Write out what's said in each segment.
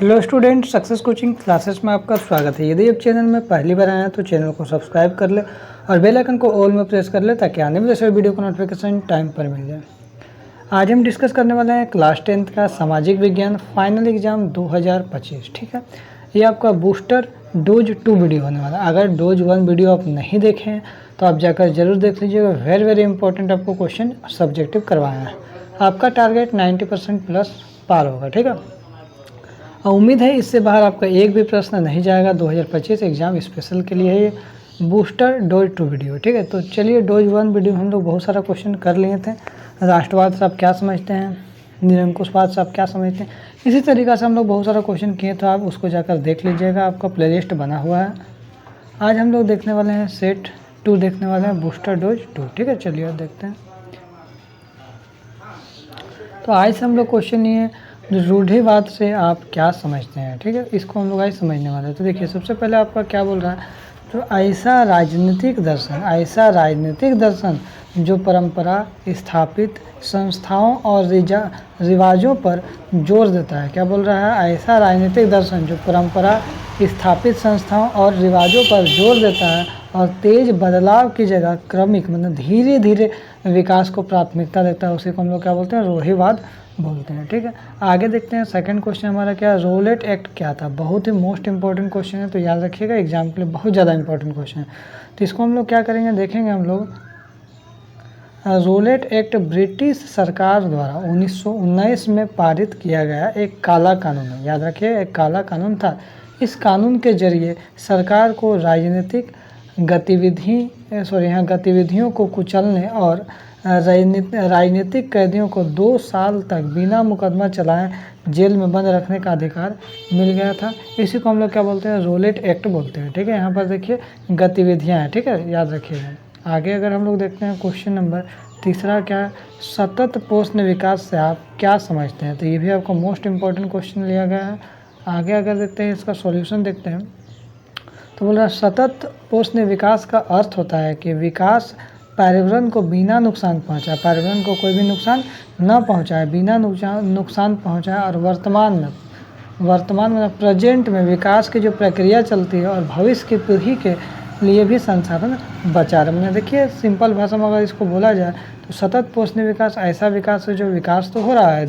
Hello student, success coaching classes में आपका स्वागत है। यदि आप चैनल में पहली बार आए हैं तो चैनल को सब्सक्राइब कर ले और बेल आइकन को ऑल में प्रेस कर ले ताकि आने वाले सभी वीडियो को नोटिफिकेशन टाइम पर मिल जाए। आज हम डिस्कस करने वाले हैं क्लास 10th का सामाजिक विज्ञान फाइनल एग्जाम 2025। ठीक है, ये आपका बूस्टर डोज 2 वीडियो होने वाला है। अगर डोज 1 वीडियो आप नहीं देखे हैं तो आप जाकर जरूर देख लीजिएगा। वेरी इंपॉर्टेंट आपको क्वेश्चन सब्जेक्टिव करवाना है। आपका टारगेट 90% प्लस पार होगा। ठीक है, उम्मीद है इससे बाहर आपका एक भी प्रश्न नहीं जाएगा। 2025 एग्जाम स्पेशल के लिए है ये बूस्टर डोज 2 वीडियो। ठीक है, तो चलिए डोज 1 वीडियो हम लोग बहुत सारा क्वेश्चन कर लिए थे। राष्ट्रवाद से आप क्या समझते हैं, निरंकुशवाद से आप क्या समझते हैं, इसी तरीक़ा से हम लोग बहुत सारा क्वेश्चन किए, तो आप उसको जाकर देख लीजिएगा। आपका प्लेलिस्ट बना हुआ है। आज हम लोग देखने वाले हैं सेट 2 देखने वाले हैं, बूस्टर डोज 2। ठीक है, चलिए देखते हैं। तो आज से हम लोग क्वेश्चन लिए रूढ़िवाद से आप क्या समझते हैं। ठीक है, इसको हम लोग आज समझने वाले हैं। तो देखिए, सबसे पहले आपका क्या बोल रहा है, तो ऐसा राजनीतिक दर्शन जो परंपरा स्थापित संस्थाओं और रिवाजों पर जोर देता है। क्या बोल रहा है, ऐसा राजनीतिक दर्शन जो परंपरा स्थापित संस्थाओं और रिवाजों पर जोर देता है और तेज बदलाव की जगह क्रमिक मतलब धीरे धीरे विकास को प्राथमिकता देता है, उसी को हम लोग क्या बोलते हैं, रूढ़िवाद बोलते हैं। ठीक है, आगे देखते हैं। सेकंड क्वेश्चन हमारा क्या, रोलेट एक्ट क्या था। बहुत ही मोस्ट इंपॉर्टेंट क्वेश्चन है, तो याद रखिएगा, एग्जाम के लिए बहुत ज़्यादा इंपॉर्टेंट क्वेश्चन है। तो इसको हम लोग क्या करेंगे, देखेंगे हम लोग। रोलेट एक्ट ब्रिटिश सरकार द्वारा 1919 में पारित किया गया एक काला कानून है। याद रखिए, एक काला कानून था। इस कानून के जरिए सरकार को राजनीतिक गतिविधियों को कुचलने और राजनीतिक कैदियों को 2 साल तक बिना मुकदमा चलाए जेल में बंद रखने का अधिकार मिल गया था। इसी को हम लोग क्या बोलते हैं, रोलेट एक्ट बोलते हैं। ठीक है, यहाँ पर देखिए गतिविधियाँ हैं। ठीक है, याद रखिएगा। आगे अगर हम लोग देखते हैं क्वेश्चन नंबर तीसरा, क्या सतत पोषण विकास से आप क्या समझते हैं। तो ये भी आपको मोस्ट इम्पॉर्टेंट क्वेश्चन लिया गया है। आगे अगर देखते हैं, इसका सॉल्यूशन देखते हैं। तो बोल रहा है, सतत पोषण विकास का अर्थ होता है कि विकास पर्यावरण को बिना नुकसान पहुंचाए, पर्यावरण को कोई भी नुकसान न पहुंचाए, बिना नुकसान पहुंचाए और वर्तमान में प्रेजेंट में विकास की जो प्रक्रिया चलती है और भविष्य की पीढ़ी के लिए भी संसाधन बचा रहे। मैंने देखिए, सिंपल भाषा में अगर इसको बोला जाए तो सतत पोषण विकास ऐसा विकास है जो विकास तो हो रहा है,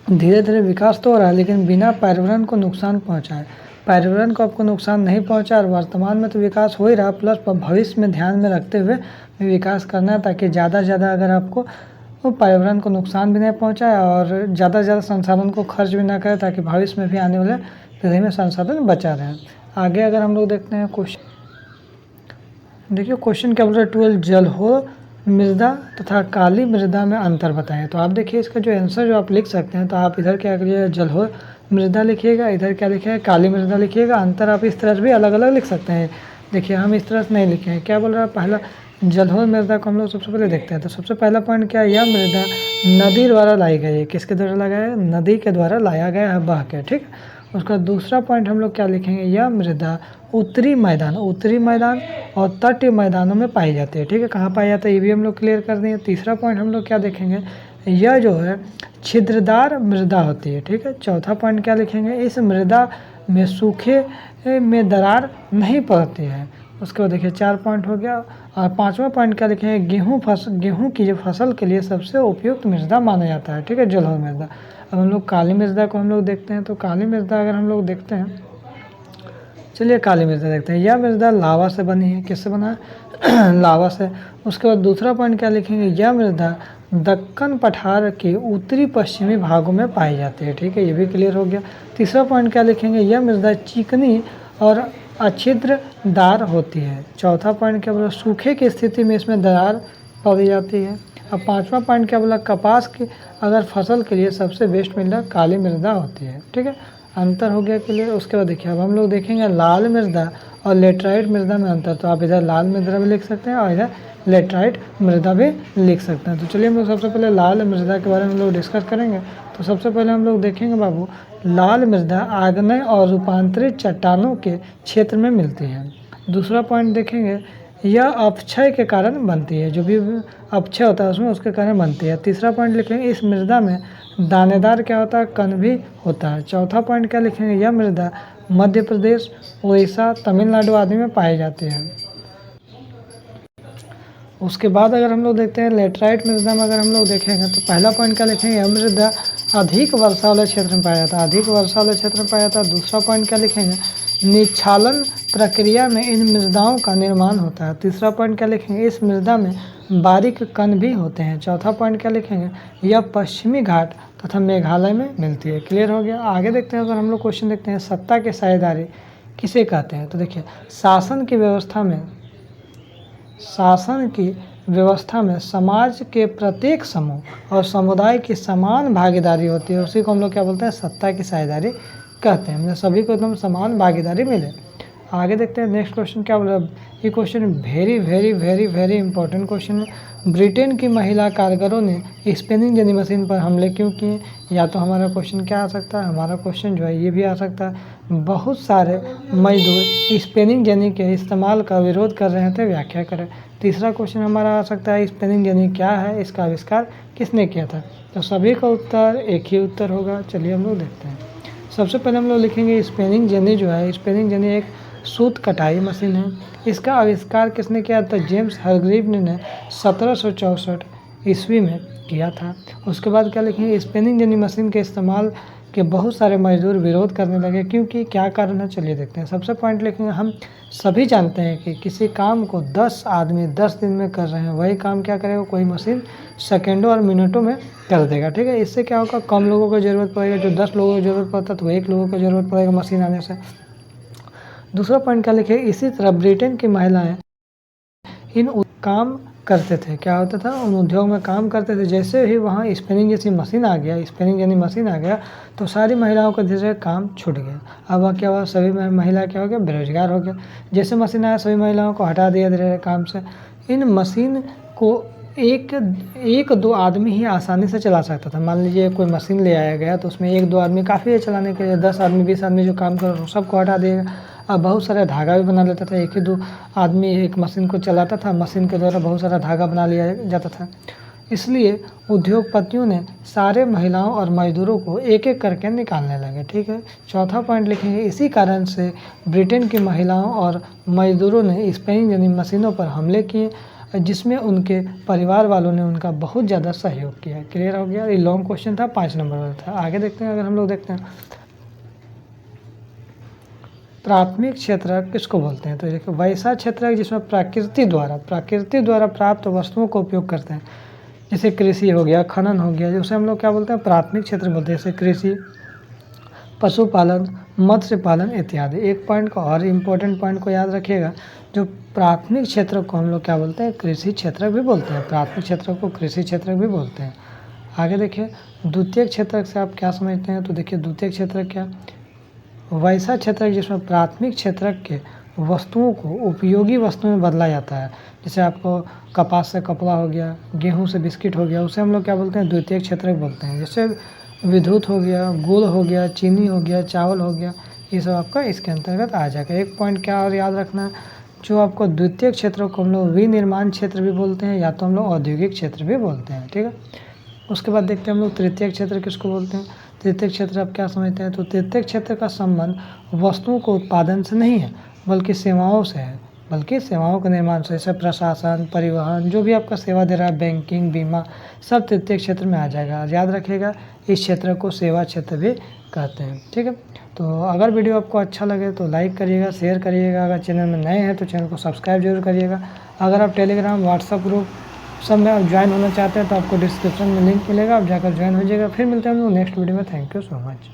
धीरे धीरे विकास तो हो रहा है, लेकिन बिना पर्यावरण को नुकसान पहुंचाए। पर्यावरण को आपको नुकसान नहीं पहुंचा और वर्तमान में तो विकास हो ही रहा, प्लस भविष्य में ध्यान में रखते हुए विकास करना है, ताकि ज़्यादा से ज़्यादा अगर आपको पर्यावरण को नुकसान भी नहीं पहुंचाए और ज़्यादा से ज़्यादा संसाधन को खर्च भी ना करे, ताकि भविष्य में भी आने वाले पीढ़ी में संसाधन बचा रहे। आगे अगर हम लोग देखते हैं क्वेश्चन, देखिए क्वेश्चन क्या बोल रहा है, 12 जलहोर मृदा तथा काली मृदा में अंतर बताएं। तो आप देखिए, इसका जो आंसर जो आप लिख सकते हैं, तो आप इधर क्या करिए, जलहोर मृदा लिखिएगा, इधर क्या लिखिएगा, काली मृदा लिखिएगा। अंतर आप इस तरह से भी अलग अलग लिख सकते हैं। देखिए, हम इस तरह से नहीं लिखे हैं। क्या बोल रहा है, पहला जलहोर मृदा को हम लोग सबसे पहले देखते हैं। तो सबसे पहला पॉइंट क्या है, यह मृदा नदी द्वारा लाई गई है। किसके द्वारा लगाया है, नदी के द्वारा लाया गया है, बह के। ठीक, उसका दूसरा पॉइंट हम लोग क्या लिखेंगे, यह मृदा उत्तरी मैदान और तटीय मैदानों में पाई जाती है। ठीक है, कहाँ पाई जाता है ये भी हम लोग क्लियर कर देंगे। तीसरा पॉइंट हम लोग क्या देखेंगे, यह जो है छिद्रदार मृदा होती है। ठीक है, चौथा पॉइंट क्या लिखेंगे, इस मृदा में सूखे में दरार नहीं पड़ती है। उसके बाद देखिए 4 पॉइंट हो गया। और 5वां पॉइंट क्या लिखेंगे, गेहूँ की जो फसल के लिए सबसे उपयुक्त मृदा माना जाता है। ठीक है, जलहोर मृदा। अब हम लोग काली मृदा को हम लोग देखते हैं। तो काली मृदा अगर हम लोग देखते हैं, चलिए काली मृदा देखते हैं। यह मृदा लावा से बनी है। किससे बना है, लावा से। उसके बाद दूसरा पॉइंट क्या लिखेंगे, यह मृदा दक्कन पठार के उत्तरी पश्चिमी भागों में पाई जाती है। ठीक है, ये भी क्लियर हो गया। तीसरा पॉइंट क्या लिखेंगे, यह मृदा चिकनी और अच्छिद्रदार होती है। चौथा पॉइंट क्या बोला, सूखे की स्थिति में इसमें दरार पाई जाती है। अब 5वां पॉइंट क्या बोला, कपास की अगर फसल के लिए सबसे बेस्ट मृदा काली मृदा होती है। ठीक है, अंतर हो गया क्लियर। उसके बाद देखिए, अब हम लोग देखेंगे लाल मृदा और लेटराइट मृदा में अंतर। तो आप इधर लाल मृदा भी लिख सकते हैं और इधर लेटराइट मृदा भी लिख सकते हैं। तो चलिए हम लोग सबसे पहले लाल मृदा के बारे में हम लोग डिस्कस करेंगे। तो सबसे पहले हम लोग देखेंगे बाबू, लाल मृदा आग्नेय और रूपांतरित चट्टानों के क्षेत्र में मिलती है। दूसरा पॉइंट देखेंगे, यह अपक्षय के कारण बनती है, जो भी अपक्षय होता है उसमें उसके कारण बनती है। तीसरा पॉइंट लिखेंगे इस मृदा में दानेदार क्या होता है, कण भी होता है। चौथा पॉइंट क्या लिखेंगे, यह मृदा मध्य प्रदेश, उड़ीसा, तमिलनाडु आदि में पाई जाती है। उसके बाद अगर हम लोग देखते हैं लेटराइट मृदा में अगर हम लोग देखेंगे तो पहला पॉइंट क्या लिखेंगे, यह मृदा अधिक वर्षा वाले क्षेत्र में पाया जाता है, अधिक वर्षा वाले क्षेत्र में पाया जाता है। दूसरा पॉइंट क्या लिखेंगे, निक्षालन प्रक्रिया में इन मृदाओं का निर्माण होता है। तीसरा पॉइंट क्या लिखेंगे, इस मृदा में बारीक कण भी होते हैं। चौथा पॉइंट क्या लिखेंगे, यह पश्चिमी घाट तथा मेघालय में मिलती है। क्लियर हो गया। आगे देखते हैं, अगर हम लोग क्वेश्चन देखते हैं सत्ता के साझेदारी किसे कहते हैं, तो देखिए शासन की व्यवस्था में समाज के प्रत्येक समूह और समुदाय की समान भागीदारी होती है, उसी को हम लोग क्या बोलते हैं, सत्ता की साझेदारी कहते हैं। मतलब सभी को एकदम समान भागीदारी मिले। आगे देखते हैं नेक्स्ट क्वेश्चन क्या बोल रहा है। ये question very very very very important question है। ब्रिटेन की महिला कारीगरों ने स्पिनिंग जेनी मशीन पर हमले क्यों किए। या तो हमारा क्वेश्चन क्या आ सकता है, हमारा क्वेश्चन जो है ये भी आ सकता है, बहुत सारे मजदूर स्पिनिंग जेनी के इस्तेमाल का विरोध कर रहे थे, व्याख्या करें। तीसरा क्वेश्चन हमारा आ सकता है स्पिनिंग जेनी क्या है, इसका आविष्कार किसने किया था। तो सभी का उत्तर एक ही उत्तर होगा। चलिए हम लोग देखते हैं। सबसे पहले हम लोग लिखेंगे स्पिनिंग जेनी जो है, स्पिनिंग जेनी एक सूत कटाई मशीन है। इसका आविष्कार किसने किया था, जेम्स हरग्रीव ने 1764 ईस्वी में किया था। उसके बाद क्या लिखेंगे, स्पिनिंग जेनी मशीन के इस्तेमाल के बहुत सारे मजदूर विरोध करने लगे, क्योंकि क्या कारण है चलिए देखते हैं। सबसे पॉइंट लिखेंगे, हम सभी जानते हैं कि किसी काम को 10 आदमी 10 दिन में कर रहे हैं, वही काम क्या करेगा कोई मशीन सेकेंडों और मिनटों में कर देगा। ठीक है, इससे क्या होगा, कम लोगों की ज़रूरत पड़ेगा। जो 10 लोगों की ज़रूरत पड़ता है तो 1 लोगों की ज़रूरत पड़ेगा मशीन आने से। दूसरा पॉइंट क्या लिखे, इसी तरह ब्रिटेन की महिलाएं इन काम करते थे, क्या होता था, उन उद्योग में काम करते थे। जैसे ही वहाँ स्पिनिंग जैसी मशीन आ गया, स्पिनिंग यानी मशीन आ गया, तो सारी महिलाओं का धीरे काम छूट गया। अब क्या हुआ, सभी महिला क्या हो गया, बेरोजगार हो गया। जैसे मशीन आया सभी महिलाओं को हटा दिया धीरे काम से। इन मशीन को एक दो आदमी ही आसानी से चला सकता था। मान लीजिए कोई मशीन ले आया गया तो उसमें 1-2 आदमी काफ़ी है चलाने के लिए। 10 आदमी 20 आदमी जो काम कर रहे सबको हटा देगा। अब बहुत सारा धागा भी बना लेता था, 1-2 आदमी एक मशीन को चलाता था, मशीन के द्वारा बहुत सारा धागा बना लिया जाता था। इसलिए उद्योगपतियों ने सारे महिलाओं और मजदूरों को एक एक करके निकालने लगे। ठीक है, चौथा पॉइंट लिखेंगे, इसी कारण से ब्रिटेन की महिलाओं और मजदूरों ने स्पिनिंग यानी मशीनों पर हमले किए, जिसमें उनके परिवार वालों ने उनका बहुत ज़्यादा सहयोग किया। क्लियर हो गया। ये लॉन्ग क्वेश्चन था, 5 नंबर वाला था। आगे देखते हैं, अगर हम लोग देखते हैं प्राथमिक क्षेत्र किसको बोलते हैं, तो देखिए वैसा क्षेत्र है जिसमें प्रकृति द्वारा प्राप्त वस्तुओं का उपयोग करते हैं। जैसे कृषि हो गया, खनन हो गया, उसे हम लोग क्या बोलते हैं, प्राथमिक क्षेत्र बोलते हैं। जैसे कृषि, पशुपालन, मत्स्य पालन इत्यादि। एक पॉइंट को और इम्पोर्टेंट पॉइंट को याद रखिएगा, जो प्राथमिक क्षेत्र को हम लोग क्या बोलते हैं, कृषि क्षेत्र भी बोलते हैं। प्राथमिक क्षेत्र को कृषि क्षेत्र भी बोलते हैं। आगे देखिए द्वितीय क्षेत्र से आप क्या समझते हैं, तो देखिए द्वितीय क्षेत्र क्या, वैसा क्षेत्र जिसमें प्राथमिक क्षेत्र के वस्तुओं को उपयोगी वस्तुओं में बदला जाता है। जैसे आपको कपास से कपड़ा हो गया, गेहूं से बिस्किट हो गया, उसे हम लोग क्या बोलते हैं, द्वितीय क्षेत्र बोलते हैं। जैसे विद्युत हो गया, गुड़ हो गया, चीनी हो गया, चावल हो गया, ये सब आपका इसके अंतर्गत आ जाएगा। एक पॉइंट क्या और याद रखना, जो आपको द्वितीय क्षेत्र को हम लोग विनिर्माण क्षेत्र भी बोलते हैं, या तो हम लोग औद्योगिक क्षेत्र भी बोलते हैं। ठीक है, उसके बाद देखते हैं हम लोग तृतीय क्षेत्र किसको बोलते हैं। तृतीय क्षेत्र आप क्या समझते हैं, तो तृतीय क्षेत्र का संबंध वस्तुओं को उत्पादन से नहीं है, बल्कि सेवाओं से है, बल्कि सेवाओं के निर्माण से। जैसे प्रशासन, परिवहन, जो भी आपका सेवा दे रहा है, बैंकिंग, बीमा, सब तृतीय क्षेत्र में आ जाएगा। याद रखिएगा, इस क्षेत्र को सेवा क्षेत्र भी कहते हैं। ठीक है, तो अगर वीडियो आपको अच्छा लगे तो लाइक करिएगा, शेयर करिएगा। अगर चैनल में नए हैं तो चैनल को सब्सक्राइब जरूर करिएगा। अगर आप टेलीग्राम, व्हाट्सअप ग्रुप सब में आप ज्वाइन होना चाहते हैं तो आपको डिस्क्रिप्शन में लिंक मिलेगा, आप जाकर ज्वाइन हो जाएगा। फिर मिलते हैं हम लोग नेक्स्ट वीडियो में। Thank you so much.